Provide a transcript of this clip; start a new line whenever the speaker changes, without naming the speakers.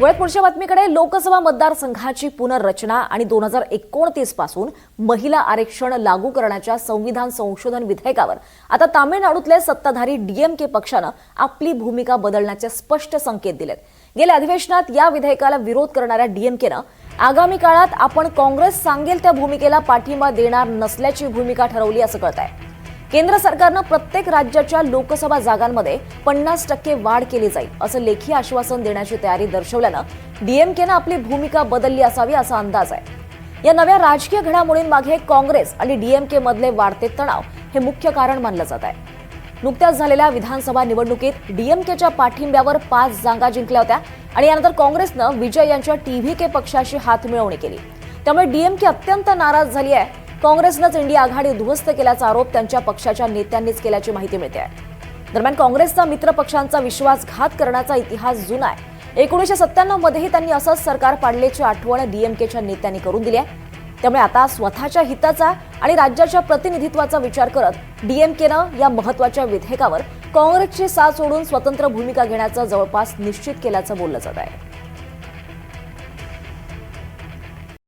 वळत पुढच्या बातमीकडे लोकसभा मतदारसंघाची पुनर्रचना आणि 2029 पासून महिला आरक्षण लागू करण्याच्या संविधान संशोधन विधेयकावर आता तामिळनाडूतले सत्ताधारी डीएमके पक्षानं आपली भूमिका बदलण्याचे स्पष्ट संकेत दिलेत। गेल्या अधिवेशनात या विधेयकाला विरोध करणाऱ्या डीएमकेनं आगामी काळात आपण काँग्रेस सांगेल त्या भूमिकेला पाठिंबा देणार नसल्याची भूमिका ठरवली असं कळतंय। केंद्र सरकारनं प्रत्येक राज्याच्या लोकसभा जागांमध्ये 50% वाढ केली जाईल असं लेखी आश्वासन देण्याची तयारी दर्शवल्यानं डीएमकेनं आपली भूमिका बदलली असावी असा अंदाज आहे। या नव्या राजकीय घडामोडींमागे काँग्रेस आणि डीएमके मधले वाढते तणाव हे मुख्य कारण मानलं जात आहे। नुकत्याच झालेल्या विधानसभा निवडणुकीत डीएमकेच्या पाठिंब्यावर 5 जागा जिंकल्या होत्या आणि यानंतर काँग्रेसनं विजय यांच्या टीव्हीके पक्षाशी हातमिळवणी केली। त्यामुळे डीएमके अत्यंत नाराज झाली आहे। काँग्रेसनंच इंडिया आघाडी उद्ध्वस्त केल्याचा आरोप त्यांच्या पक्षाच्या नेत्यांनीच केल्याची माहिती मिळते आहे। दरम्यान काँग्रेसचा मित्र पक्षांचा विश्वासघात करण्याचा इतिहास जुना आहे। 1997 मध्येही त्यांनी असंच सरकार पाडल्याची आठवण डीएमकेच्या नेत्यांनी करून दिली आहे। त्यामुळे आता स्वतःच्या हिताचा आणि राज्याच्या प्रतिनिधित्वाचा विचार करत डीएमकेनं या महत्त्वाच्या विधेयकावर काँग्रेसची साथ सोडून स्वतंत्र भूमिका घेण्याचं जवळपास निश्चित केल्याचं बोललं जात आहे।